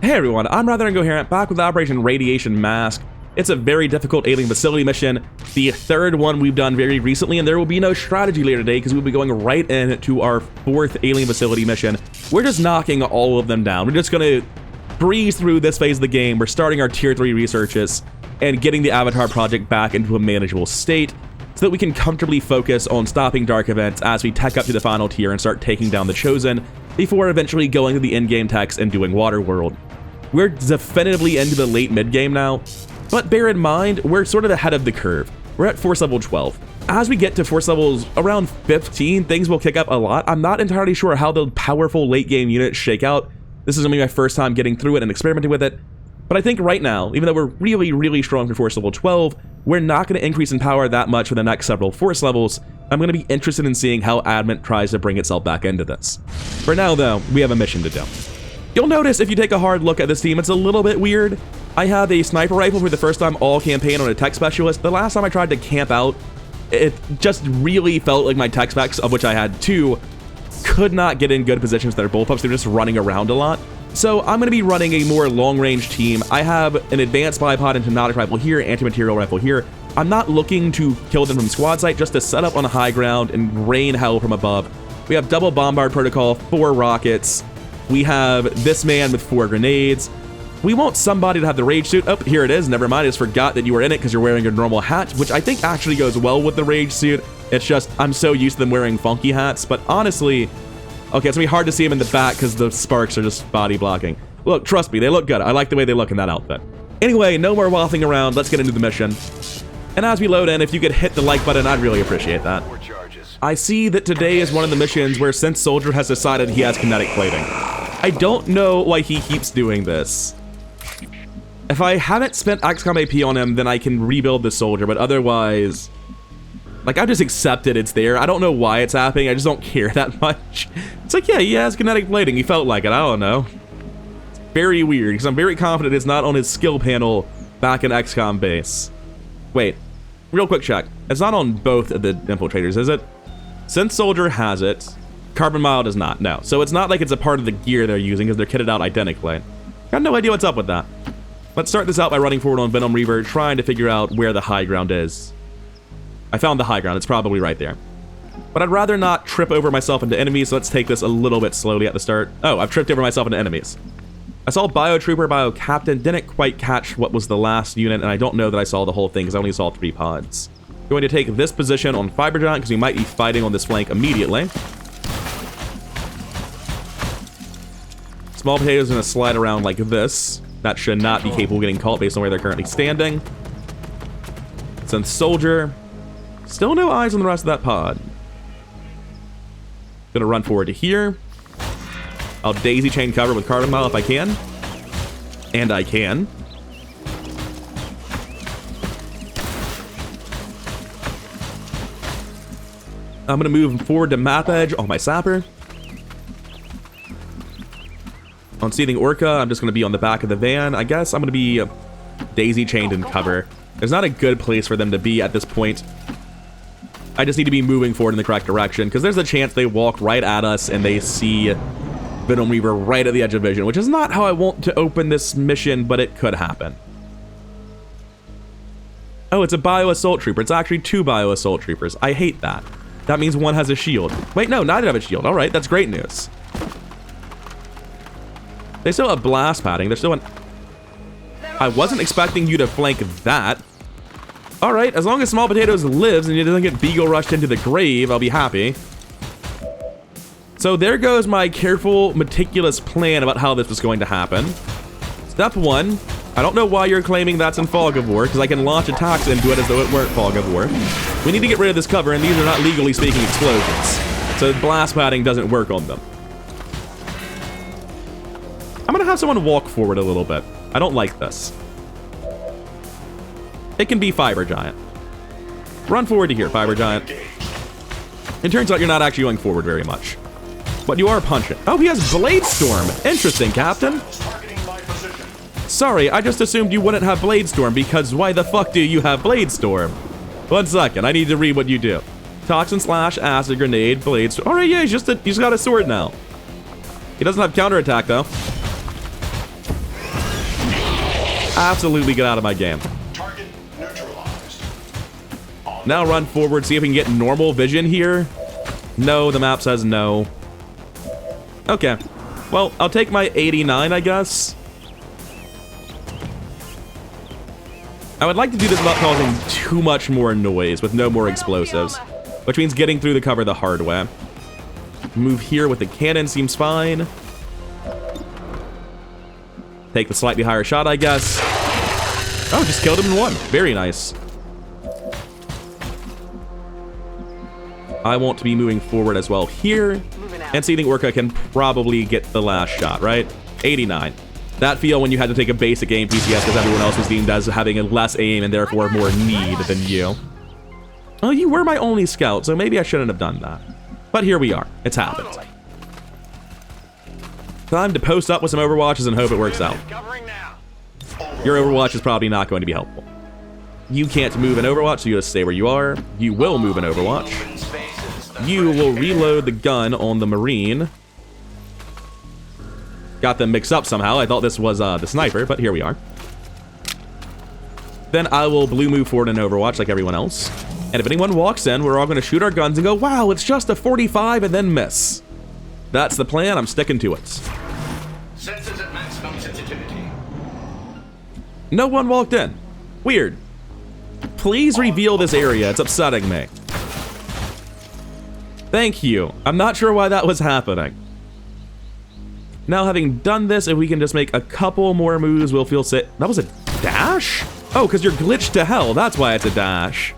Hey everyone, I'm Rather Incoherent, back with Operation Radiation Mask. It's a very difficult alien facility mission, the third one we've done very recently, and there will be no strategy later today because we'll be going right into our fourth alien facility mission. We're just knocking all of them down. We're just gonna breeze through this phase of the game. We're starting our Tier 3 researches and getting the Avatar project back into a manageable state so that we can comfortably focus on stopping dark events as we tech up to the final tier and start taking down the Chosen before eventually going to the in-game techs and doing Waterworld. We're definitively into the late mid-game now, but bear in mind, we're sort of ahead of the curve. We're at force level 12. As we get to force levels around 15, things will kick up a lot. I'm not entirely sure how the powerful late-game units shake out. This is going to be my first time getting through it and experimenting with it. But I think right now, even though we're really, really strong for force level 12, we're not going to increase in power that much for the next several force levels. I'm going to be interested in seeing how Advent tries to bring itself back into this. For now, though, we have a mission to do. You'll notice if you take a hard look at this team, it's a little bit weird. I have a sniper rifle for the first time all campaign on a tech specialist. The last time I tried to camp out, it just really felt like my tech specs, of which I had two, could not get in good positions with their bullpups. They're just running around a lot. So I'm going to be running a more long-range team. I have an advanced bipod and hypnotic rifle here, anti-material rifle here. I'm not looking to kill them from squad sight, just to set up on a high ground and rain hell from above. We have double bombard protocol, 4 rockets. We have this man with 4 grenades. We want somebody to have the rage suit. Oh, here it is. Never mind. I just forgot that you were in it because you're wearing a normal hat, which I think actually goes well with the rage suit. It's just, I'm so used to them wearing funky hats, but honestly, okay, it's gonna be hard to see them in the back because the sparks are just body blocking. Look, trust me, they look good. I like the way they look in that outfit. Anyway, no more waffling around. Let's get into the mission. And as we load in, if you could hit the like button, I'd really appreciate that. I see that today is one of the missions where Synth Soldier has decided he has kinetic plating. I don't know why he keeps doing this. If I haven't spent XCOM AP on him, then I can rebuild the soldier, but otherwise, like, I've just accepted it's there. I don't know why it's happening. I just don't care that much. It's like, yeah, he has kinetic plating. He felt like it. I don't know. It's very weird, because I'm very confident it's not on his skill panel back in XCOM base. Wait, real quick check. It's not on both of the infiltrators, is it? Synth Soldier has it. Carbon Mile does not, no. So it's not like it's a part of the gear they're using, because they're kitted out identically. Got no idea what's up with that. Let's start this out by running forward on Venom Reaver, trying to figure out where the high ground is. I found the high ground. It's probably right there. But I'd rather not trip over myself into enemies, so let's take this a little bit slowly at the start. Oh, I've tripped over myself into enemies. I saw Bio Trooper, Bio Captain, didn't quite catch what was the last unit, and I don't know that I saw the whole thing because I only saw 3 pods. Going to take this position on Fiber Giant because we might be fighting on this flank immediately. Small Potato's going to slide around like this. That should not be capable of getting caught based on where they're currently standing. Synth Soldier. Still no eyes on the rest of that pod. Gonna run forward to here. I'll daisy chain cover with Carbon Mile if I can. And I can. I'm gonna move forward to map edge on my sapper. On Seething Orca, I'm just gonna be on the back of the van. I guess I'm gonna be daisy chained in cover. There's not a good place for them to be at this point. I just need to be moving forward in the correct direction, because there's a chance they walk right at us and they see Venom Reaver right at the edge of vision, which is not how I want to open this mission, but it could happen. Oh, it's a Bio Assault Trooper. It's actually 2 Bio Assault Troopers. I hate that. That means one has a shield. Wait, no, neither have a shield. All right, that's great news. They still have blast padding. They're still in... I wasn't expecting you to flank that. All right, as long as Small Potatoes lives and he doesn't get Beagle rushed into the grave, I'll be happy. So there goes my careful, meticulous plan about how this was going to happen. Step 1, I don't know why you're claiming that's in Fog of War, because I can launch attacks into it as though it weren't Fog of War. We need to get rid of this cover, and these are not legally speaking explosions. So blast padding doesn't work on them. I'm gonna have someone walk forward a little bit. I don't like this. It can be Fiber Giant. Run forward to here, Fiber Giant. It turns out you're not actually going forward very much. But you are punching. Oh, he has Blade Storm. Interesting, Captain. Sorry, I just assumed you wouldn't have Blade Storm, because why the fuck do you have Blade Storm? 1 second, I need to read what you do. Toxin Slash, Acid Grenade, Blade Storm. Alright, yeah, he's got a sword now. He doesn't have counterattack, though. Absolutely get out of my game. Target neutralized. Now run forward, see if we can get normal vision here. No, the map says no. Okay. Well, I'll take my 89, I guess. I would like to do this without causing too much more noise, with no more explosives, which means getting through the cover the hard way. Move here with the cannon seems fine. Take the slightly higher shot, I guess. Oh, just killed him in one. Very nice. I want to be moving forward as well here. And seeing Orca can probably get the last shot, right? 89. That feel when you had to take a basic aim PCS because everyone else was deemed as having a less aim and therefore more need than you. Oh, you were my only scout, so maybe I shouldn't have done that. But here we are. It's happened. Time to post up with some Overwatches and hope it works out. Your Overwatch is probably not going to be helpful. You can't move in Overwatch, so you just stay where you are. You will move in Overwatch. You will reload the gun on the Marine. Got them mixed up somehow. I thought this was the sniper, but here we are. Then I will blue move forward in Overwatch like everyone else. And if anyone walks in, we're all going to shoot our guns and go, wow, it's just a 45 and then miss. That's the plan. I'm sticking to it. Sensors at maximum sensitivity. No one walked in. Weird. Please reveal this area. It's upsetting me. Thank you. I'm not sure why that was happening. Now, having done this, if we can just make a couple more moves, we'll feel safe. That was a dash? Oh, because you're glitched to hell. That's why it's a dash.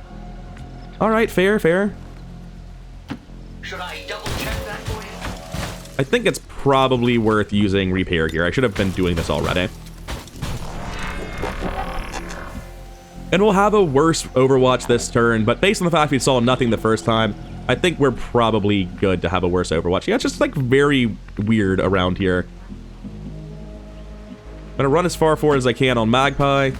All right, fair, fair. Should I double check that for you? I think it's probably worth using repair here. I should have been doing this already. And we'll have a worse Overwatch this turn, but based on the fact we saw nothing the first time, I think we're probably good to have a worse Overwatch. Yeah, it's just like very weird around here. I'm gonna run as far forward as I can on Magpie.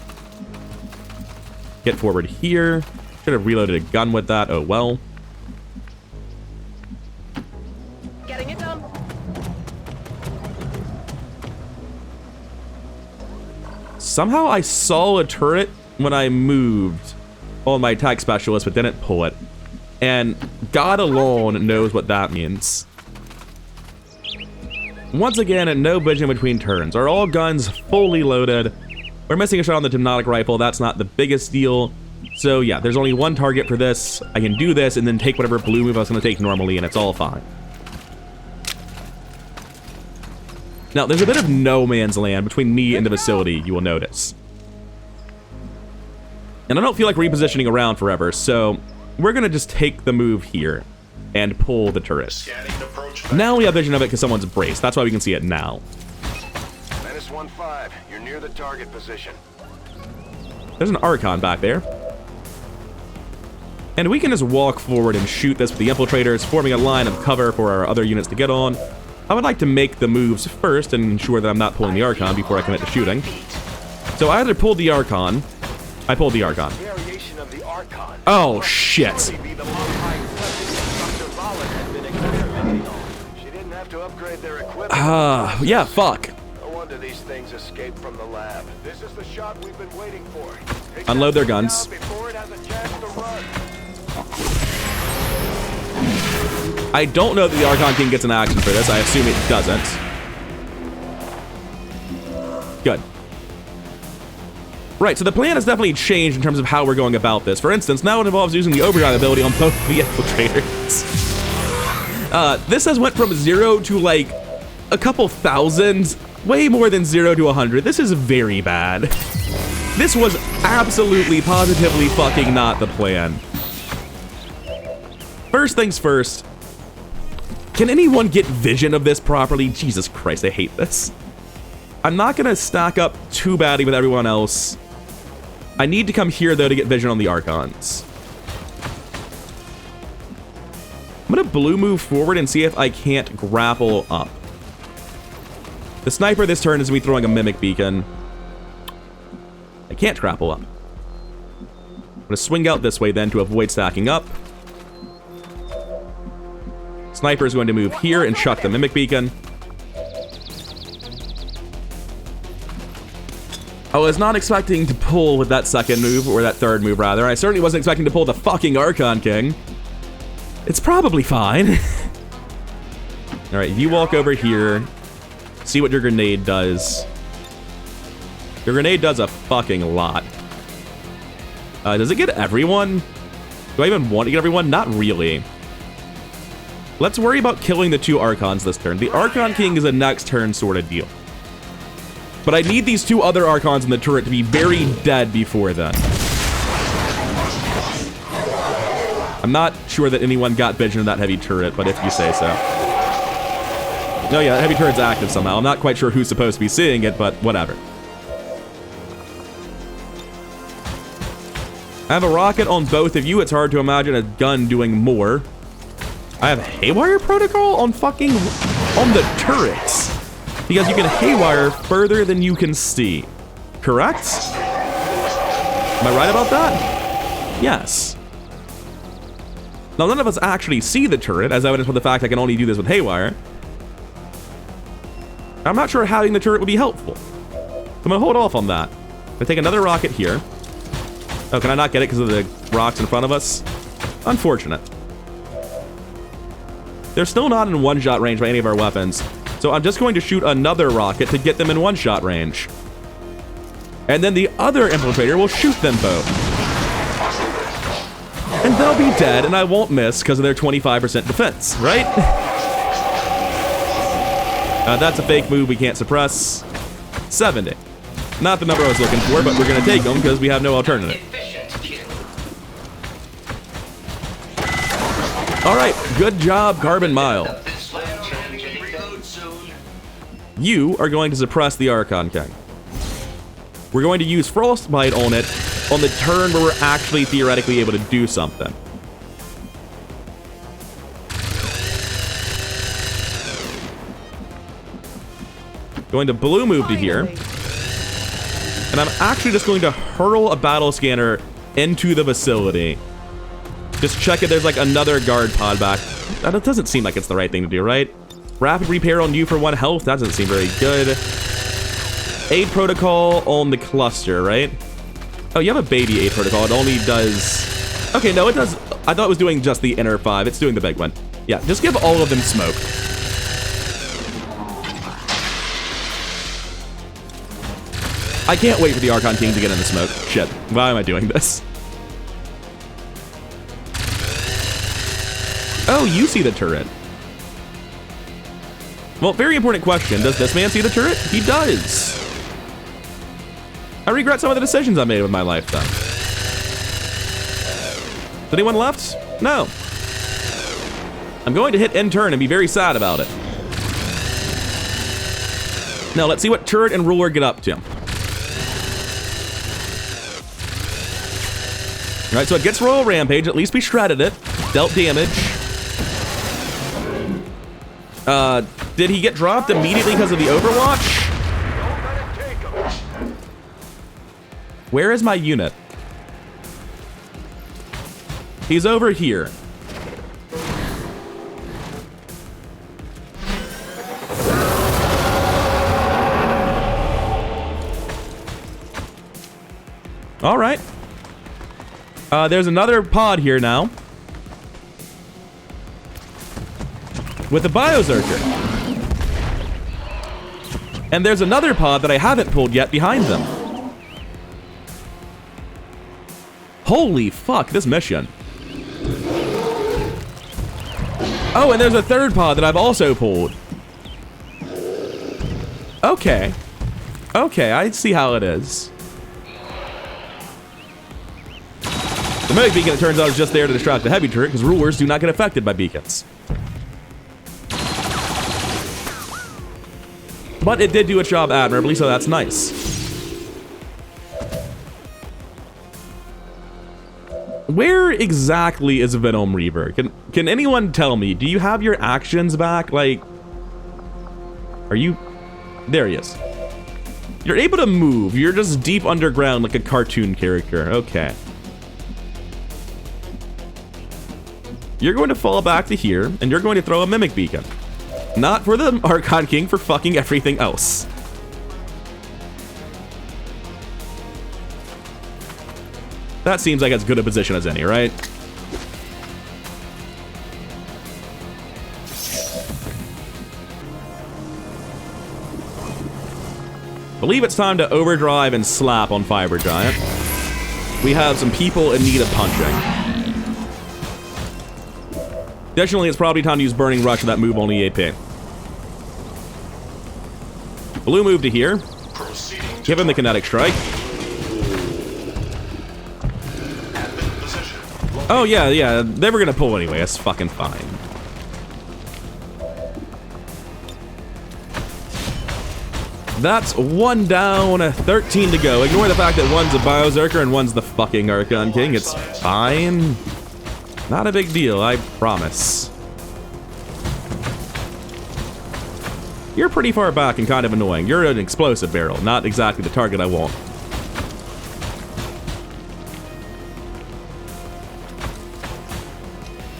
Get forward here. Should have reloaded a gun with that. Oh well. Getting it done. Somehow I saw a turret when I moved on my attack specialist, but didn't pull it. And God alone knows what that means. Once again, no vision between turns. Are all guns fully loaded? We're missing a shot on the hypnotic rifle. That's not the biggest deal. So yeah, there's only one target for this. I can do this and then take whatever blue move I was going to take normally, and it's all fine. Now, there's a bit of no man's land between me and the facility, you will notice. And I don't feel like repositioning around forever, so we're going to just take the move here and pull the turret. Now we have vision of it because someone's braced. That's why we can see it now. -15, you're near the target position. There's an Archon back there. And we can just walk forward and shoot this with the Infiltrators, forming a line of cover for our other units to get on. I would like to make the moves first and ensure that I'm not pulling the Archon before I commit to shooting. So I either pulled the Archon. I pulled the Archon. Oh, shit. Yeah, fuck. No wonder these things escaped from the lab. This is the shot we've been waiting for. Unload their guns. Before it has a chance to run. I don't know that the Archon King gets an action for this. I assume it doesn't. Good. Right, so the plan has definitely changed in terms of how we're going about this. For instance, now it involves using the overdrive ability on both the Infiltrators. This has went from 0 to like a couple thousand, way more than 0 to 100. This is very bad. This was absolutely, positively fucking not the plan. First things first, can anyone get vision of this properly? Jesus Christ, I hate this. I'm not gonna stack up too badly with everyone else. I need to come here though to get vision on the Archons. I'm gonna blue move forward and see if I can't grapple up. The sniper this turn is gonna be throwing a mimic beacon. I can't grapple up. I'm gonna swing out this way then to avoid stacking up. Sniper is going to move here and chuck the mimic beacon. I was not expecting to pull with that second move, or that third move, rather. I certainly wasn't expecting to pull the fucking Archon King. It's probably fine. Alright, you walk over here. See what your grenade does. Your grenade does a fucking lot. Does it get everyone? Do I even want to get everyone? Not really. Let's worry about killing the 2 Archons this turn. The Archon King is a next turn sort of deal. But I need these 2 other Archons in the turret to be very dead before then. I'm not sure that anyone got vision of that heavy turret, but if you say so. No, yeah, that heavy turret's active somehow. I'm not quite sure who's supposed to be seeing it, but whatever. I have a rocket on both of you. It's hard to imagine a gun doing more. I have haywire protocol on the turrets. Because you can haywire further than you can see. Correct? Am I right about that? Yes. Now, none of us actually see the turret, as evidenced by the fact I can only do this with haywire. I'm not sure having the turret would be helpful. So I'm gonna hold off on that. I take another rocket here. Oh, can I not get it because of the rocks in front of us? Unfortunate. They're still not in one-shot range by any of our weapons. So I'm just going to shoot another rocket to get them in one-shot range. And then the other infiltrator will shoot them both. And they'll be dead, and I won't miss because of their 25% defense, right? That's a fake move we can't suppress. 70. Not the number I was looking for, but we're going to take them because we have no alternative. Alright, good job, Carbon Mile. You are going to suppress the Archon King. We're going to use Frostbite on it on the turn where we're actually theoretically able to do something. Going to blue move to here. And I'm actually just going to hurl a battle scanner into the facility. Just check it, there's like another guard pod back. That doesn't seem like it's the right thing to do, right? Rapid repair on you for 1 health, that doesn't seem very good. Aid protocol on the cluster, right? Oh, you have a baby aid protocol, it only does... Okay, no, it does... I thought it was doing just the inner 5, it's doing the big one. Yeah, just give all of them smoke. I can't wait for the Archon King to get in the smoke. Shit, why am I doing this? Oh, you see the turret. Well, very important question. Does this man see the turret? He does. I regret some of the decisions I made with my life, though. Is anyone left? No. I'm going to hit end turn and be very sad about it. Now, let's see what turret and ruler get up to. Alright, so it gets Royal Rampage. At least we shredded it. Dealt damage. Did he get dropped immediately because of the Overwatch? Where is my unit? He's over here. All right. There's another pod here now. With a Biozerker. And there's another pod that I haven't pulled yet behind them. Holy fuck, this mission. Oh, and there's a third pod that I've also pulled. Okay. Okay, I see how it is. The Mimic Beacon, it turns out, is just there to distract the heavy turret, because rulers do not get affected by beacons. But it did do its job admirably, so that's nice. Where exactly is Venom Reaver? Can anyone tell me? Do you have your actions back? Like, are you... There he is. You're able to move. You're just deep underground like a cartoon character. Okay. You're going to fall back to here, and you're going to throw a Mimic Beacon. Not for the Archon King, for fucking everything else. That seems like as good a position as any, right? Believe it's time to overdrive and slap on Fiber Giant. We have some people in need of punching. Additionally, it's probably time to use Burning Rush for that move on the AP. Blue move to here. Give him the Kinetic Strike. Oh, yeah, they were gonna pull anyway. That's fucking fine. That's 1 down, 13 to go. Ignore the fact that one's a Biozerker and one's the fucking Archon King. It's fine. Not a big deal, I promise. You're pretty far back and kind of annoying. You're an explosive barrel, not exactly the target I want.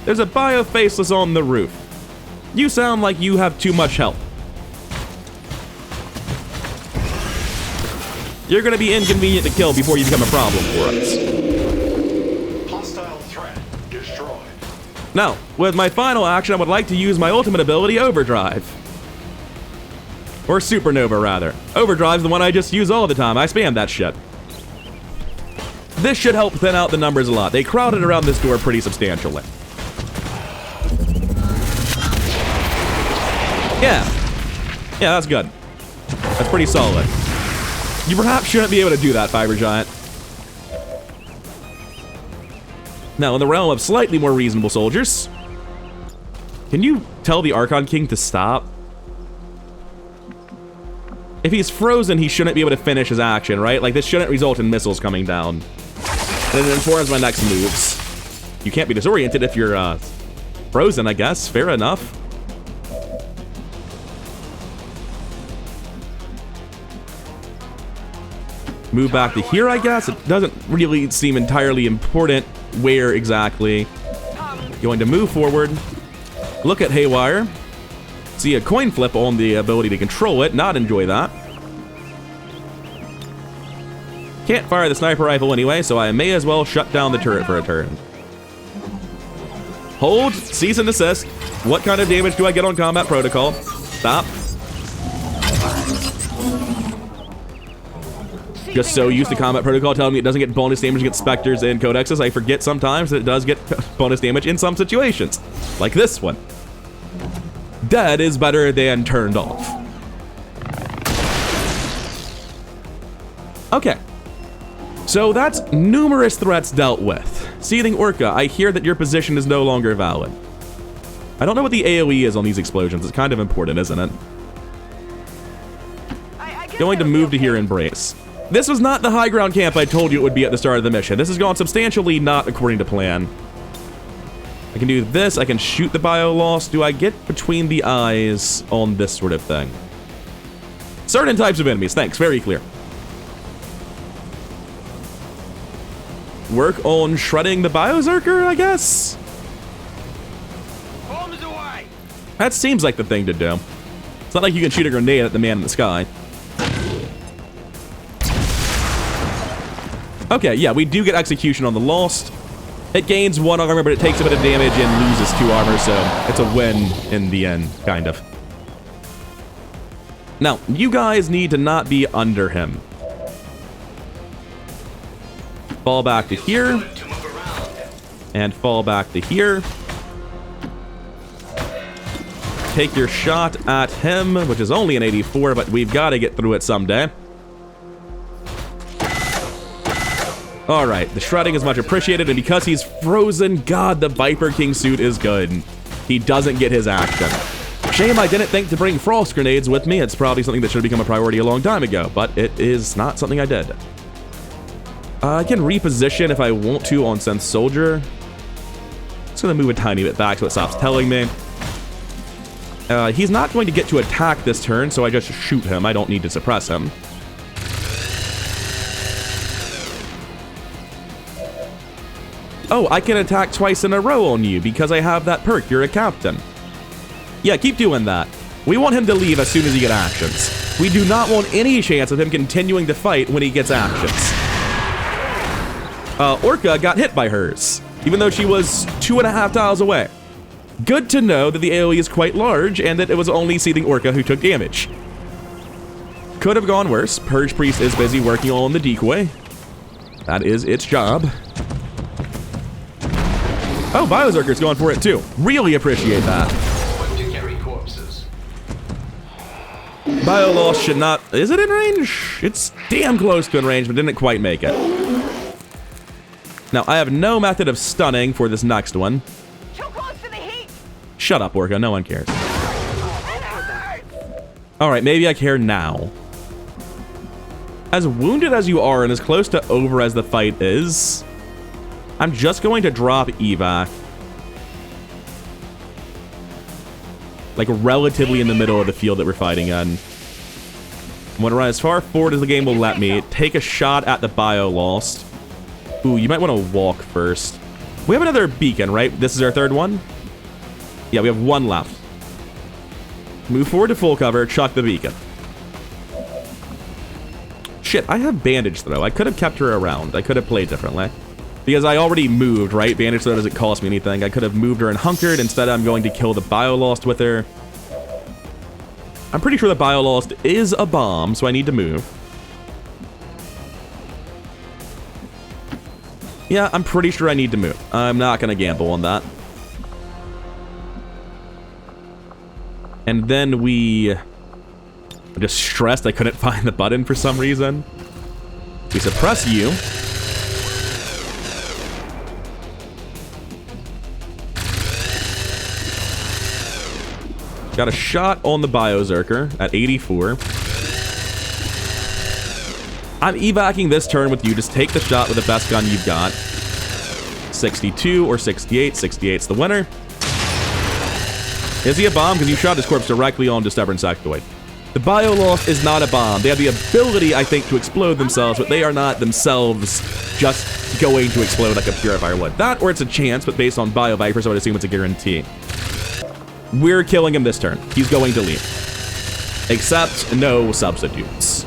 There's a Bio-Faceless on the roof. You sound like you have too much health. You're gonna be inconvenient to kill before you become a problem for us. Hostile threat destroyed. Now, with my final action, I would like to use my ultimate ability, Overdrive. Or Supernova, rather. Overdrive's the one I just use all the time. I spam that shit. This should help thin out the numbers a lot. They crowded around this door pretty substantially. Yeah, that's good. That's pretty solid. You perhaps shouldn't be able to do that, Fiber Giant. Now, in the realm of slightly more reasonable soldiers, can you tell the Archon King to stop? If he's frozen, he shouldn't be able to finish his action, right? Like, this shouldn't result in missiles coming down. And it informs my next moves. You can't be disoriented if you're, frozen, I guess. Fair enough. Move back to here, I guess. It doesn't really seem entirely important where exactly. Going to move forward. Look at Haywire. See a coin flip on the ability to control it. Not enjoy that. Can't fire the sniper rifle anyway, so I may as well shut down the turret for a turn. Hold, cease and desist. What kind of damage do I get on combat protocol? Stop. Just so used to combat protocol telling me it doesn't get bonus damage against specters and codexes, I forget sometimes that it does get bonus damage in some situations. Like this one. Dead is better than turned off. Okay. So that's numerous threats dealt with. Seething Orca, I hear that your position is no longer valid. I don't know what the AoE is on these explosions. It's kind of important, isn't it? Going to move to here, Embrace. This was not the high ground camp I told you it would be at the start of the mission. This has gone substantially not according to plan. I can do this. I can shoot the bio-loss. Do I get between the eyes on this sort of thing? Certain types of enemies. Thanks. Very clear. Work on shredding the Biozerker, I guess? Bombs away. That seems like the thing to do. It's not like you can shoot a grenade at the man in the sky. Okay, yeah, we do get execution on the Lost. It gains 1 armor, but it takes a bit of damage and loses 2 armor, so it's a win in the end, kind of. Now, you guys need to not be under him. Fall back to here. And fall back to here. Take your shot at him, which is only an 84, but we've got to get through it someday. Alright, the shredding is much appreciated, and because he's frozen, God, the Viper King suit is good. He doesn't get his action. Shame I didn't think to bring frost grenades with me. It's probably something that should have become a priority a long time ago, but it is not something I did. I can reposition if I want to on Sense Soldier. Just gonna move a tiny bit back so it stops telling me. He's not going to get to attack this turn, so I just shoot him. I don't need to suppress him. Oh, I can attack twice in a row on you because I have that perk. You're a captain. Yeah, keep doing that. We want him to leave as soon as he gets actions. We do not want any chance of him continuing to fight when he gets actions. Orca got hit by hers, even though she was 2.5 tiles away. Good to know that the AoE is quite large and that it was only Seething Orca who took damage. Could have gone worse. Purge Priest is busy working on the decoy. That is its job. Oh, Biozerker's going for it too. Really appreciate that. To carry corpses. Bioloss should not... Is it in range? It's damn close to in range, but didn't quite make it. Now, I have no method of stunning for this next one. Too close to the heat. Shut up, Orca. No one cares. Alright, maybe I care now. As wounded as you are and as close to over as the fight is, I'm just going to drop evac. Like, relatively in the middle of the field that we're fighting on. I'm going to run as far forward as the game will let me. Take a shot at the Bioloss. Ooh, you might want to walk first. We have another beacon, right? This is our third one? Yeah, we have one left. Move forward to full cover, chuck the beacon. Shit, I have bandage throw. I could have kept her around. I could have played differently. Because I already moved, right? Bandage throw doesn't cost me anything. I could have moved her and hunkered. Instead, I'm going to kill the Bioloss with her. I'm pretty sure the Bioloss is a bomb, so I need to move. Yeah, I'm pretty sure I need to move. I'm not going to gamble on that. And then I'm just stressed I couldn't find the button for some reason. We suppress you. Got a shot on the Biozerker at 84. I'm evacing this turn with you. Just take the shot with the best gun you've got. 62 or 68. 68's the winner. Is he a bomb? Because you shot his corpse directly onto Stubborn Sectoid. The Bioloss is not a bomb. They have the ability, I think, to explode themselves, but they are not themselves just going to explode like a Purifier would. That, or it's a chance, but based on Bio Viper, so I'd assume it's a guarantee. We're killing him this turn. He's going to leave. Except no substitutes.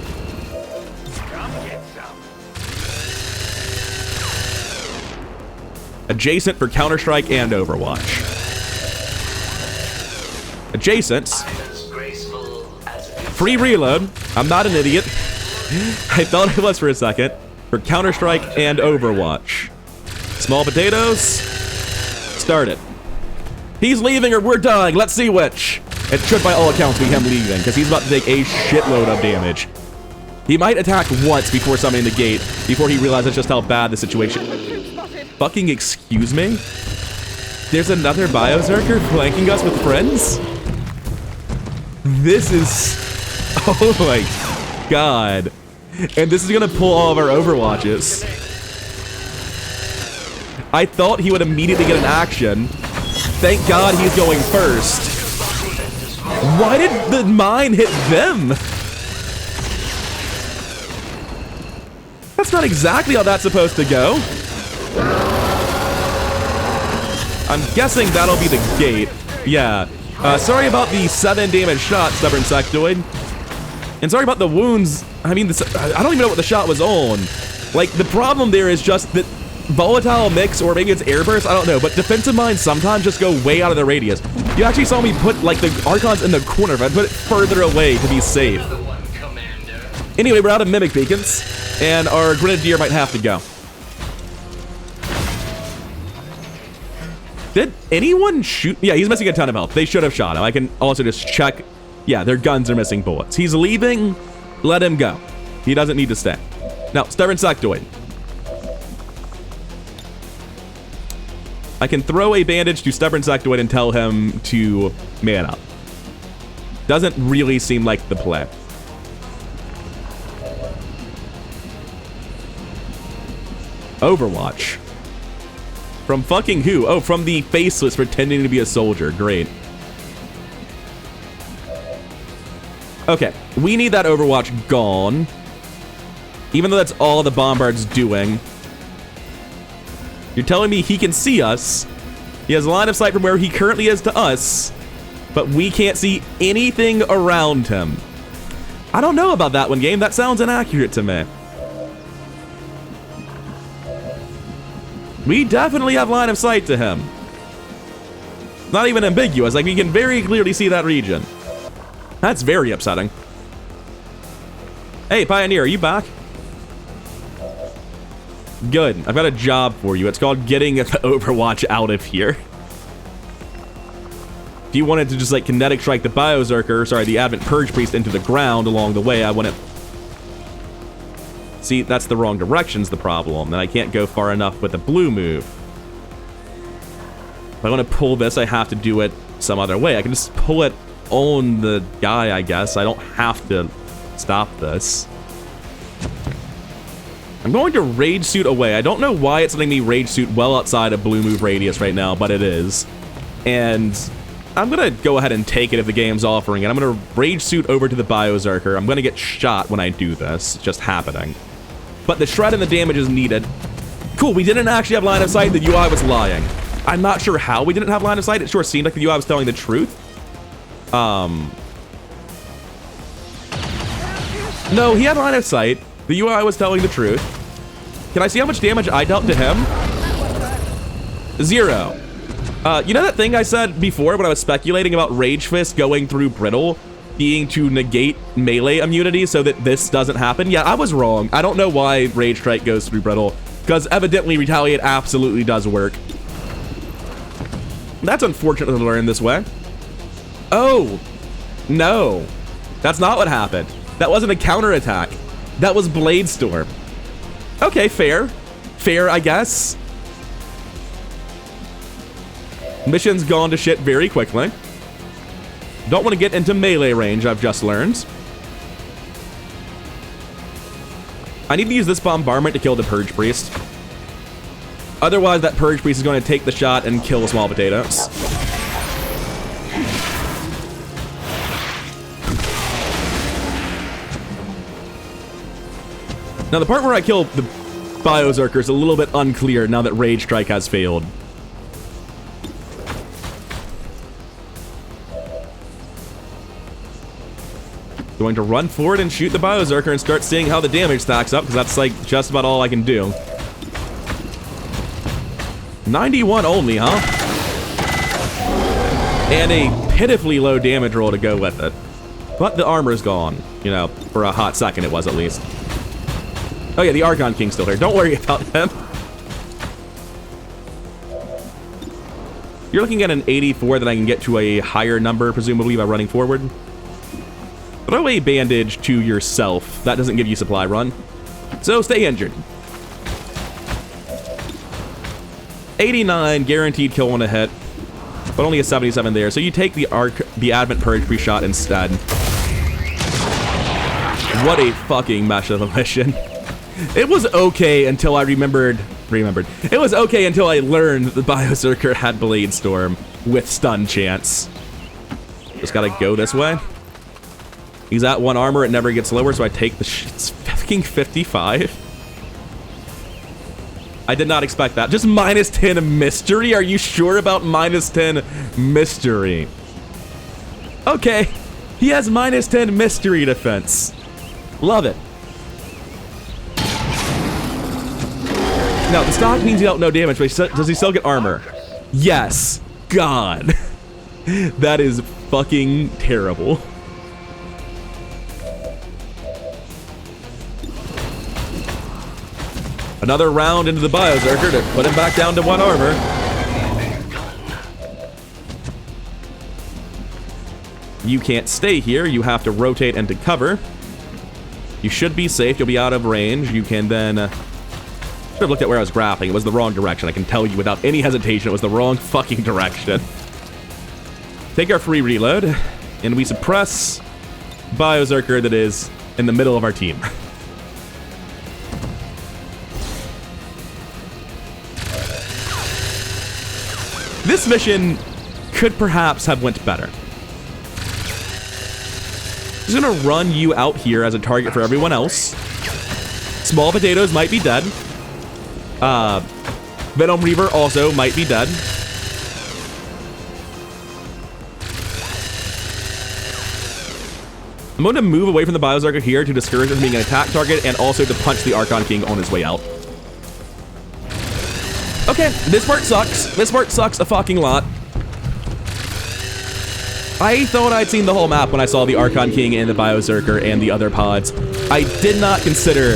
Adjacent for Counter-Strike and Overwatch. Adjacent. Free reload. I'm not an idiot. I thought I was for a second. For Counter-Strike and Overwatch. Small potatoes. Start it. He's leaving or we're dying. Let's see which. It should by all accounts be him leaving, because he's about to take a shitload of damage. He might attack once before summoning the gate, before he realizes just how bad the situation... Fucking excuse me? There's another Biozerker flanking us with friends? This is... Oh my god. And this is gonna pull all of our Overwatches. I thought he would immediately get an action. Thank god he's going first. Why did the mine hit them? That's not exactly how that's supposed to go. I'm guessing that'll be the gate. Yeah. Sorry about the 7 damage shot, Stubborn Sectoid. And sorry about the wounds. I mean, I don't even know what the shot was on. Like, the problem there is just that volatile mix, or maybe it's air burst, I don't know, but defensive mines sometimes just go way out of the radius. You actually saw me put, like, the Archons in the corner, if I put it further away to be safe. Anyway, we're out of Mimic Beacons, and our Grenadier might have to go. Did anyone shoot? Yeah, he's missing a ton of health. They should have shot him. I can also just check. Yeah, their guns are missing bullets. He's leaving. Let him go. He doesn't need to stay. Now, Stubborn Sectoid. I can throw a bandage to Stubborn Sectoid and tell him to man up. Doesn't really seem like the play. Overwatch. From fucking who? Oh, from the Faceless pretending to be a soldier. Great. Okay, we need that Overwatch gone. Even though that's all the Bombard's doing. You're telling me he can see us. He has a line of sight from where he currently is to us. But we can't see anything around him. I don't know about that one, game. That sounds inaccurate to me. We definitely have line of sight to him. Not even ambiguous, like we can very clearly see that region. That's very upsetting. Hey, Pioneer, are you back? Good. I've got a job for you. It's called getting Overwatch out of here. If you wanted to just like kinetic strike the Biozerker, sorry, the Advent Purge Priest into the ground along the way, I wouldn't. See, that's the wrong direction's the problem, and I can't go far enough with the blue move. If I want to pull this, I have to do it some other way. I can just pull it on the guy, I guess. I don't have to stop this. I'm going to Rage Suit away. I don't know why it's letting me Rage Suit well outside of blue move radius right now, but it is. And I'm going to go ahead and take it if the game's offering it. I'm going to Rage Suit over to the Biozerker. I'm going to get shot when I do this. It's just happening. But the shred and the damage is needed. Cool, we didn't actually have line of sight. The UI was lying. I'm not sure how we didn't have line of sight. It sure seemed like the UI was telling the truth. No, he had line of sight. The UI was telling the truth. Can I see how much damage I dealt to him? 0. You know that thing I said before when I was speculating about Rage Fist going through Brittle being to negate melee immunity so that this doesn't happen? Yeah, I was wrong. I don't know why Rage Strike goes through Brittle, because evidently Retaliate absolutely does work. That's unfortunate to learn this way. Oh, no. That's not what happened. That wasn't a counterattack. That was Blade Storm. Okay, fair. Fair, I guess. Mission's gone to shit very quickly. Don't want to get into melee range, I've just learned. I need to use this bombardment to kill the Purge Priest. Otherwise, that Purge Priest is going to take the shot and kill the small potatoes. Now, the part where I kill the Biozerker is a little bit unclear now that Rage Strike has failed. Going to run forward and shoot the Biozerker and start seeing how the damage stacks up, because that's like just about all I can do. 91 only, huh? And a pitifully low damage roll to go with it. But the armor's gone. You know, for a hot second it was at least. Oh yeah, the Archon King's still here. Don't worry about him. You're looking at an 84 that I can get to a higher number, presumably by running forward. Throw a bandage to yourself. That doesn't give you supply run. So stay injured. 89, guaranteed kill on a hit. But only a 77 there. So you take the Advent Purge pre-shot instead. What a fucking mesh of a mission. It was okay until I remembered. It was okay until I learned the Biozerker had Blade Storm with stun chance. Just gotta go this way. He's at 1 armor, it never gets lower, so I take the it's fucking 55. I did not expect that. Just minus 10 mystery? Are you sure about minus 10 mystery? Okay, he has minus 10 mystery defense. Love it. Now, the stock means he dealt no damage, but does he still get armor? Yes. God. That is fucking terrible. Another round into the Biozerker to put him back down to 1 armor. You can't stay here. You have to rotate into cover. You should be safe. You'll be out of range. You can then... should have looked at where I was grappling. It was the wrong direction. I can tell you without any hesitation it was the wrong fucking direction. Take our free reload, and we suppress Biozerker that is in the middle of our team. This mission could perhaps have went better. Just gonna run you out here as a target for everyone else. Small potatoes might be dead. Venom Reaver also might be dead. I'm going to move away from the Biozerker here to discourage him from being an attack target and also to punch the Archon King on his way out. Okay, this part sucks. This part sucks a fucking lot. I thought I'd seen the whole map when I saw the Archon King and the Biozerker and the other pods. I did not consider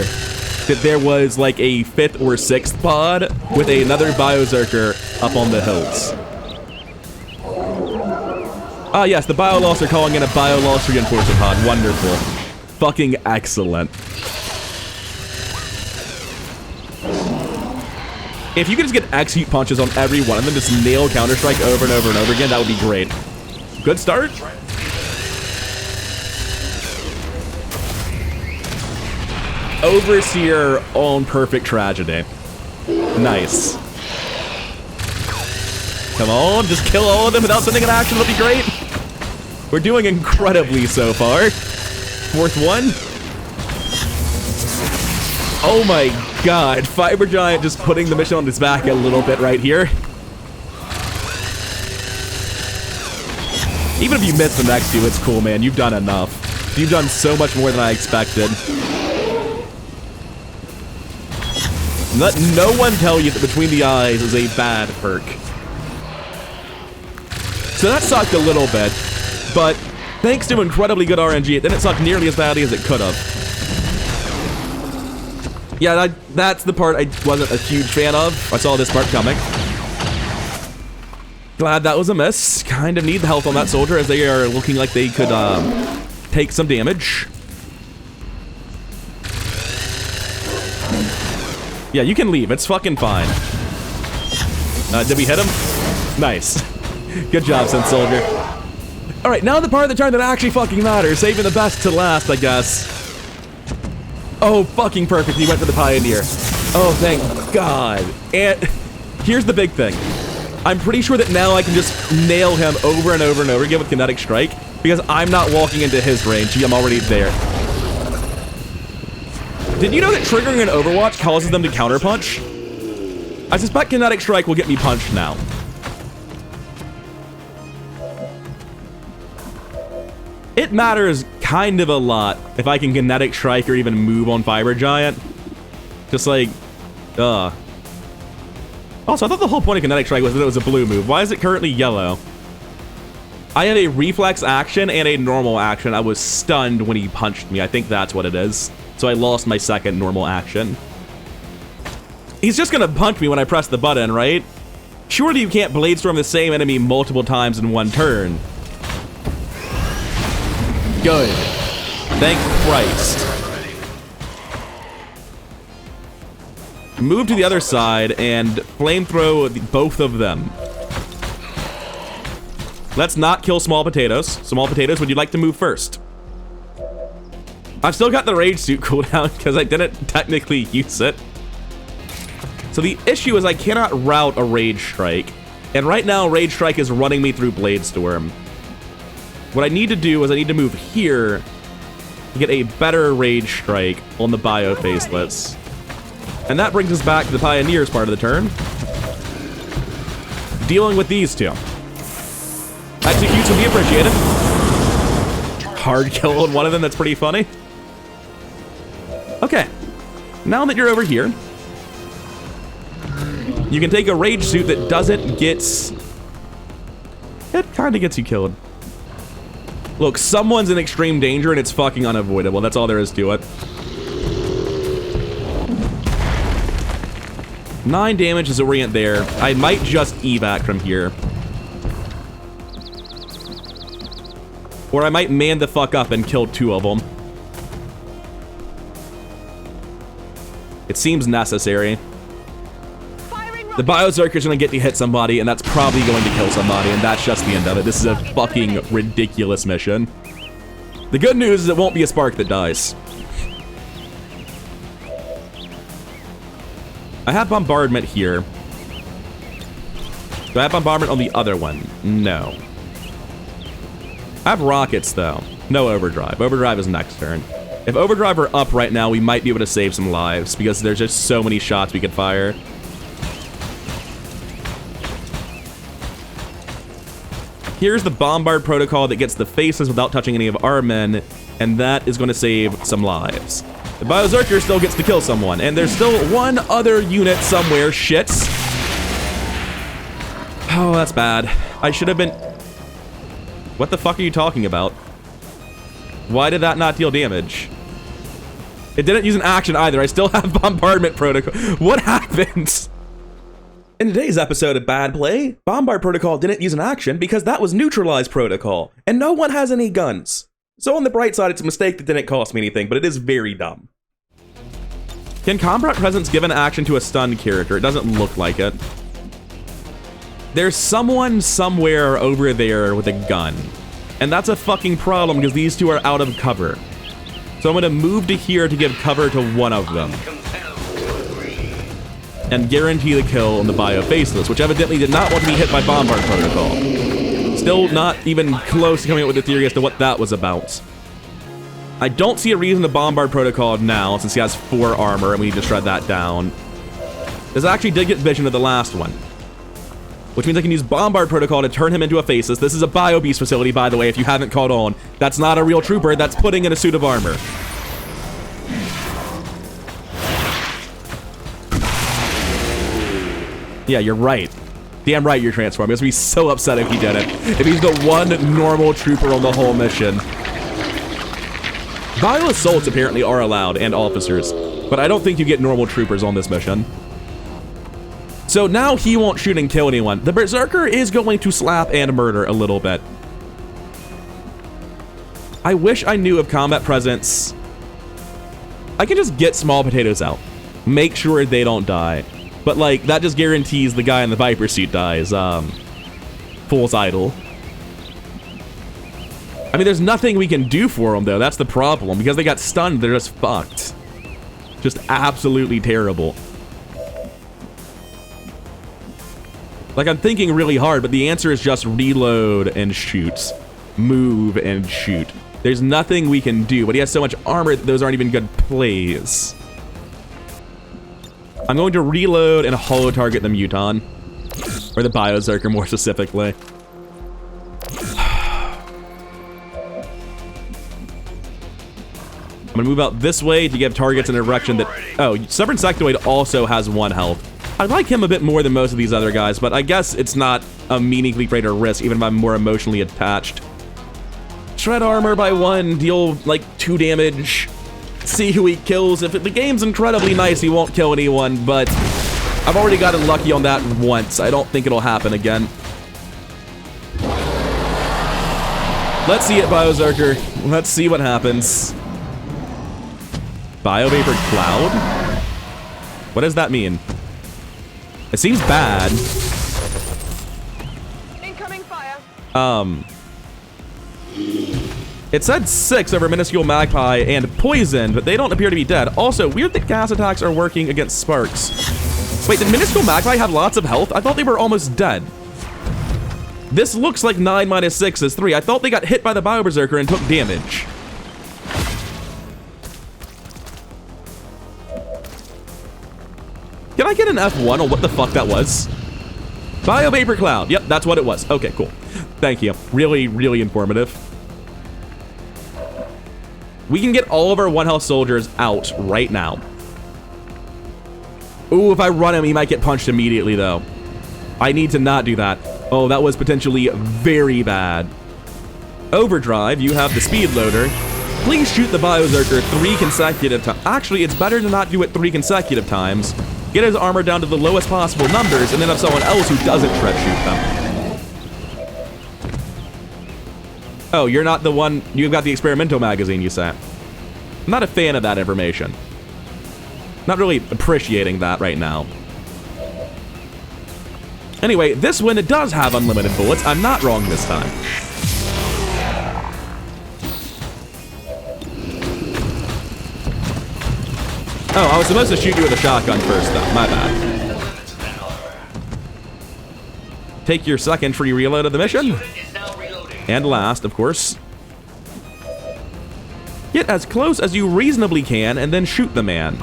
that there was like a 5th or 6th pod with another Biozerker up on the hills. Ah yes, the Biolosts are calling in a Biolost reinforcement pod. Wonderful. Fucking excellent. If you could just get execute punches on every one of them, just nail Counter-Strike over and over and over again, that would be great. Good start. Overseer on perfect tragedy. Nice. Come on, just kill all of them without sending an action, that'll be great. We're doing incredibly so far. 4th one. Oh my god, Fiber Giant just putting the mission on his back a little bit right here. Even if you miss the next two, it's cool, man. You've done enough. You've done so much more than I expected. Let no one tell you that Between the Eyes is a bad perk. So that sucked a little bit, but thanks to incredibly good RNG, it didn't suck nearly as badly as it could have. Yeah, that's the part I wasn't a huge fan of. I saw this part coming. Glad that was a miss. Kind of need the health on that soldier as they are looking like they could take some damage. Yeah, you can leave. It's fucking fine. Did we hit him? Nice. Good job, Synth Soldier. Alright, now the part of the turn that actually fucking matters. Saving the best to last, I guess. Oh, fucking perfect. He went for the Pioneer. Oh, thank God. And here's the big thing. I'm pretty sure that now I can just nail him over and over and over again with Kinetic Strike because I'm not walking into his range. I'm already there. Did you know that triggering an Overwatch causes them to counterpunch? I suspect Kinetic Strike will get me punched now. It matters kind of a lot if I can Kinetic Strike or even move on Fiber Giant. Just like, Also, I thought the whole point of Kinetic Strike was that it was a blue move. Why is it currently yellow? I had a reflex action and a normal action. I was stunned when he punched me. I think that's what it is. So I lost my second normal action. He's just gonna punch me when I press the button, right? Surely you can't Bladestorm the same enemy multiple times in one turn. Good. Thank Christ. Move to the other side and flamethrow both of them. Let's not kill Small Potatoes. Small Potatoes, would you like to move first? I've still got the Rage Suit cooldown because I didn't technically use it. So the issue is I cannot route a Rage Strike. And right now, Rage Strike is running me through Bladestorm. What I need to do is I need to move here to get a better Rage Strike on the Bio Faceless. And that brings us back to the Pioneers part of the turn. Dealing with these two. Executes will be appreciated. Hard kill on one of them, that's pretty funny. Okay, now that you're over here, you can take a Rage Suit that doesn't get... It kind of gets you killed. Look, someone's in extreme danger and it's fucking unavoidable. That's all there is to it. 9 damage is Orient there. I might just evac from here. Or I might man the fuck up and kill 2 of them. It seems necessary. The Biozerker's gonna get to hit somebody, and that's probably going to kill somebody, and that's just the end of it. This is a fucking ridiculous mission. The good news is it won't be a Spark that dies. I have Bombardment here. Do I have Bombardment on the other one? No. I have Rockets, though. No Overdrive. Overdrive is next turn. If Overdrive were up right now, we might be able to save some lives, because there's just so many shots we could fire. Here's the Bombard protocol that gets the faces without touching any of our men, and that is going to save some lives. The Biozerker still gets to kill someone, and there's still one other unit somewhere, shits. Oh, that's bad. I should have been... What the fuck are you talking about? Why did that not deal damage? It didn't use an action either. I still have bombardment protocol. What happened? In today's episode of Bad Play, Bombard Protocol didn't use an action because that was Neutralized Protocol, and no one has any guns. So on the bright side, it's a mistake that didn't cost me anything, but it is very dumb. Can Combat Presence give an action to a stunned character? It doesn't look like it. There's someone somewhere over there with a gun. And that's a fucking problem because these two are out of cover. So I'm going to move to here to give cover to one of them. And guarantee the kill on the Bio Faceless, which evidently did not want to be hit by Bombard Protocol. Still not even close to coming up with a theory as to what that was about. I don't see a reason to Bombard Protocol now, since he has 4 armor, and we need to shred that down. This actually did get vision of the last one. Which means I can use Bombard Protocol to turn him into a Faceless. This is a Bio Beast facility, by the way, if you haven't caught on. That's not a real trooper, that's putting in a suit of armor. Yeah, you're right. Damn right you're transforming. It's gonna be so upset if he didn't. If he's the one normal trooper on the whole mission. Bio Assaults apparently are allowed, and officers. But I don't think you get normal troopers on this mission. So now he won't shoot and kill anyone. The Berserker is going to slap and murder a little bit. I wish I knew of Combat Presence. I can just get small potatoes out. Make sure they don't die. But, like, that just guarantees the guy in the Viper suit dies. Fool's Idol. I mean, there's nothing we can do for them, though. That's the problem. Because they got stunned, they're just fucked. Just absolutely terrible. Like, I'm thinking really hard, but the answer is just reload and shoot. Move and shoot. There's nothing we can do, but he has so much armor that those aren't even good plays. I'm going to reload and holo target the Muton. Or the Biozerker, more specifically. I'm gonna move out this way to give targets in a direction that... Oh, Stubborn Sectoid also has 1 health. I like him a bit more than most of these other guys, but I guess it's not a meaningfully greater risk, even if I'm more emotionally attached. Shred armor by 1, deal like 2 damage. See who he kills. If the game's incredibly nice, he won't kill anyone, but I've already gotten lucky on that once. I don't think it'll happen again. Let's see it, Biozerker. Let's see what happens. Biovapor Cloud? What does that mean? It seems bad. Incoming fire. It said 6 over Minuscule Magpie and Poison, but they don't appear to be dead. Also, weird that gas attacks are working against Sparks. Wait, did Minuscule Magpie have lots of health? I thought they were almost dead. This looks like 9 minus 6 is 3. I thought they got hit by the Bio-Berserker and took damage. Can I get an F1 on what the fuck that was? Biovapor Cloud. Yep, that's what it was. Okay, cool. Thank you. Really, really informative. We can get all of our 1 health soldiers out right now. Ooh, if I run him, he might get punched immediately, though. I need to not do that. Oh, that was potentially very bad. Overdrive, you have the speed loader. Please shoot the Biozerker 3 consecutive times. Actually, it's better to not do it 3 consecutive times. Get his armor down to the lowest possible numbers, and then have someone else who doesn't shred shoot them. Oh, you're not the one... You've got the experimental magazine, you say. I'm not a fan of that information. Not really appreciating that right now. Anyway, this one, it does have unlimited bullets. I'm not wrong this time. Oh, I was supposed to shoot you with a shotgun first, though. My bad. Take your second free reload of the mission. And last, of course. Get as close as you reasonably can, and then shoot the man.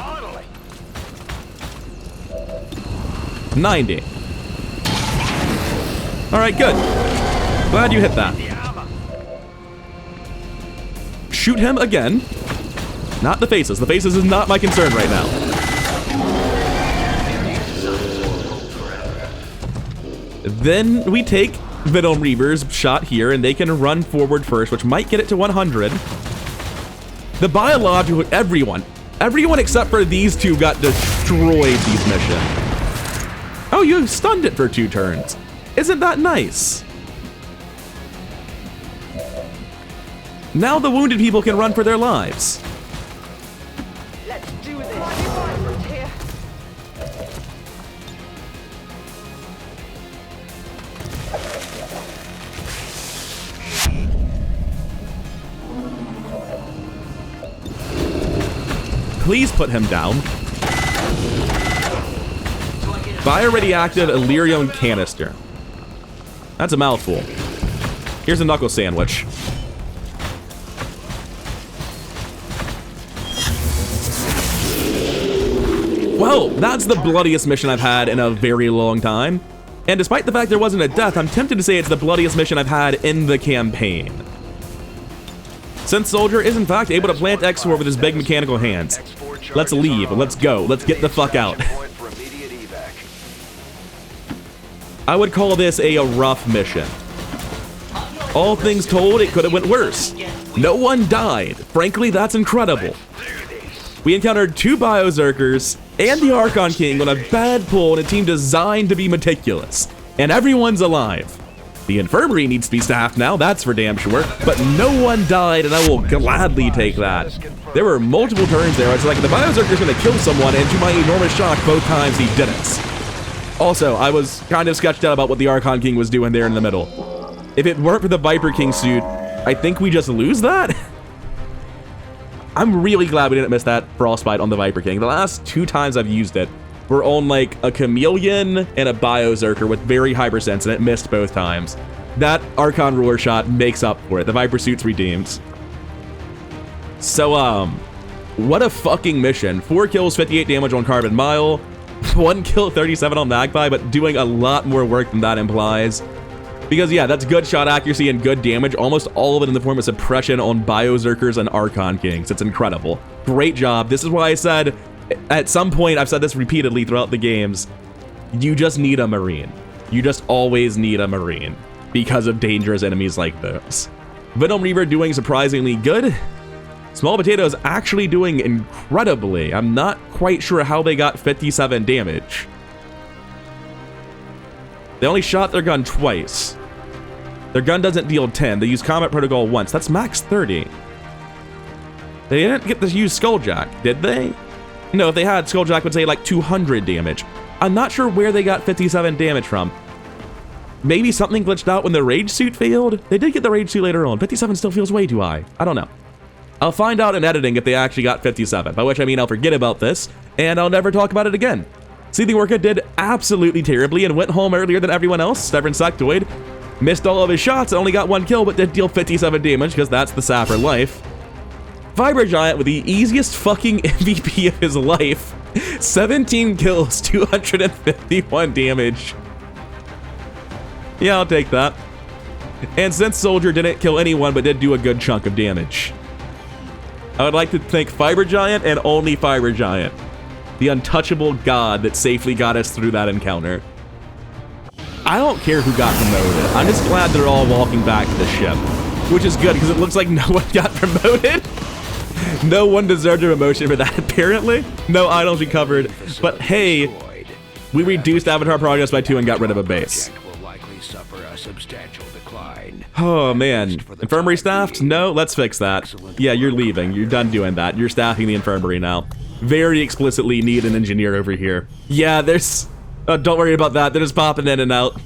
90. Alright, good. Glad you hit that. Shoot him again. Not the faces. The faces is not my concern right now. Then we take Venom Reaver's shot here, and they can run forward first, which might get it to 100. The biological, everyone except for these two got destroyed these missions. Oh, you stunned it for 2 turns. Isn't that nice? Now the wounded people can run for their lives. Let's do this. Here. Please put him down. Bioradioactive Illyrium canister. That's a mouthful. Here's a knuckle sandwich. Well, that's the bloodiest mission I've had in a very long time. And despite the fact there wasn't a death, I'm tempted to say it's the bloodiest mission I've had in the campaign. Synth Soldier is in fact able to plant X4 with his big mechanical hands. Let's leave, let's go, let's get the fuck out. I would call this a rough mission. All things told, it could have went worse. No one died. Frankly, that's incredible. We encountered 2 Biozerkers and the Archon King on a bad pull in a team designed to be meticulous. And everyone's alive. The infirmary needs to be staffed now, that's for damn sure, but no one died, and I will gladly take that. There were multiple turns there. It's like the Biozerker's gonna kill someone, and to my enormous shock, both times he didn't. Also, I was kind of sketched out about what the Archon King was doing there in the middle. If it weren't for the Viper King suit, I think we just lose that? I'm really glad we didn't miss that Frostbite on the Viper King. The last 2 times I've used it were on like a Chameleon and a Biozerker with very hypersense, and it missed both times. That Archon Ruler shot makes up for it. The Viper suit's redeemed. So, what a fucking mission. 4 kills, 58 damage on Carbon Mile. 1 kill, 37 on Magpie, but doing a lot more work than that implies. Because yeah, that's good shot accuracy and good damage, almost all of it in the form of suppression on Biozerkers and Archon Kings. It's incredible. Great job. This is why I said, at some point, I've said this repeatedly throughout the games, you just need a Marine. You just always need a Marine because of dangerous enemies like those. Venom Reaver doing surprisingly good. Small Potatoes actually doing incredibly. I'm not quite sure how they got 57 damage. They only shot their gun twice. Their gun doesn't deal 10. They use Combat Protocol once. That's max 30. They didn't get to use Skulljack, did they? No, if they had, Skulljack would say like 200 damage. I'm not sure where they got 57 damage from. Maybe something glitched out when the Rage Suit failed? They did get the Rage Suit later on. 57 still feels way too high. I don't know. I'll find out in editing if they actually got 57, by which I mean I'll forget about this, and I'll never talk about it again. Seething Orca did absolutely terribly and went home earlier than everyone else. Stubborn Sectoid missed all of his shots and only got 1 kill, but did deal 57 damage, because that's the Sapper life. Fiber Giant with the easiest fucking MVP of his life. 17 kills, 251 damage. Yeah, I'll take that. And Synth Soldier didn't kill anyone, but did do a good chunk of damage. I would like to thank Fiber Giant and only Fiber Giant, the untouchable god that safely got us through that encounter. I don't care who got promoted. I'm just glad they're all walking back to the ship, which is good because it looks like no one got promoted. No one deserved a promotion for that, apparently. No idols recovered, but hey, we reduced Avatar progress by 2 and got rid of a base. Oh man, infirmary staffed? No, let's fix that. Yeah, you're leaving. You're done doing that. You're staffing the infirmary now. Very explicitly need an engineer over here. Yeah, there's... don't worry about that. They're just popping in and out.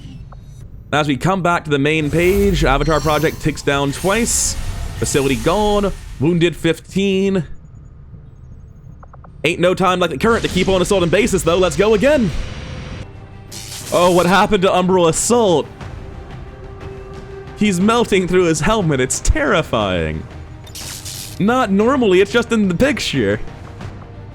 As we come back to the main page, Avatar project ticks down twice. Facility gone. Wounded 15. Ain't no time like the current to keep on assaulting bases, though. Let's go again. Oh, what happened to Umbral Assault? He's melting through his helmet. It's terrifying. Not normally, it's just in the picture.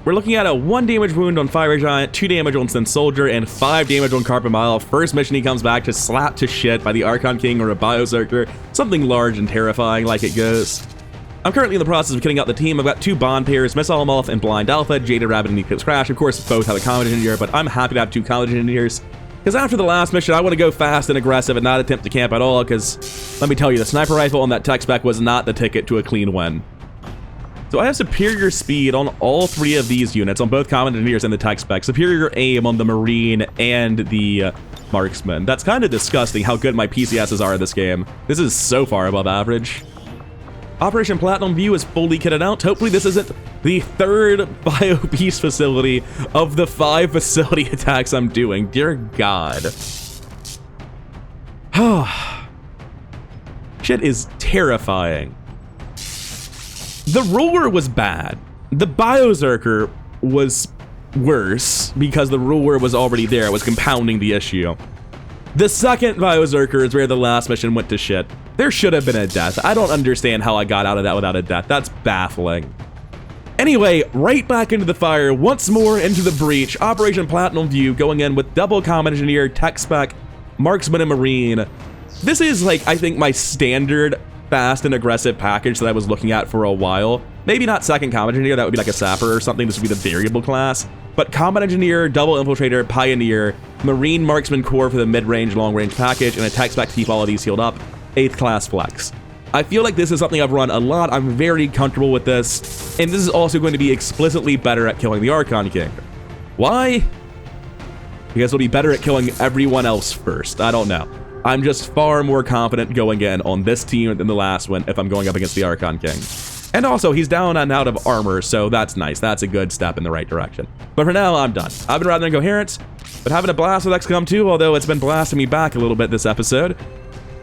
We're looking at a 1 damage wound on Fire Giant, 2 damage on Synth Soldier, and 5 damage on Carpet Mile. First mission he comes back to slapped to shit by the Archon King or a Biozerker. Something large and terrifying like it goes. I'm currently in the process of kitting out the team. I've got 2 bond pairs, Missile Moth and Blind Alpha, Jaded Rabbit and Eclipse Crash. Of course, both have a college engineer, but I'm happy to have 2 college engineers. Because after the last mission, I want to go fast and aggressive and not attempt to camp at all, because let me tell you, the sniper rifle on that tech spec was not the ticket to a clean win. So I have superior speed on all 3 of these units, on both Combat Engineers and the tech spec. Superior aim on the Marine and the Marksman. That's kind of disgusting how good my PCSs are in this game. This is so far above average. Operation Platinum View is fully kitted out. Hopefully this isn't the 3rd bio-peace facility of the 5 facility attacks I'm doing. Dear God. Shit is terrifying. The ruler was bad. The Biozerker was worse because the ruler was already there. It was compounding the issue. The second Biozerker is where the last mission went to shit. There should have been a death. I don't understand how I got out of that without a death. That's baffling. Anyway, right back into the fire, once more into the breach. Operation Platinum View going in with double Combat Engineer, Tech Spec, Marksman, and Marine. This is like, I think, my standard fast and aggressive package that I was looking at for a while. Maybe not second Combat Engineer, that would be like a Sapper or something. This would be the variable class. But Combat Engineer, Double Infiltrator, Pioneer, Marine Marksman Core for the mid-range, long-range package, and a tech spec to keep all of these healed up. 8th class flex. I feel like this is something I've run a lot. I'm very comfortable with this. And this is also going to be explicitly better at killing the Archon King. Why? Because it'll be better at killing everyone else first. I don't know. I'm just far more confident going in on this team than the last one if I'm going up against the Archon King. And also, he's down and out of armor, so that's nice. That's a good step in the right direction. But for now, I'm done. I've been rather incoherent, but having a blast with XCOM 2, although it's been blasting me back a little bit this episode.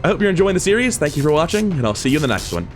I hope you're enjoying the series. Thank you for watching, and I'll see you in the next one.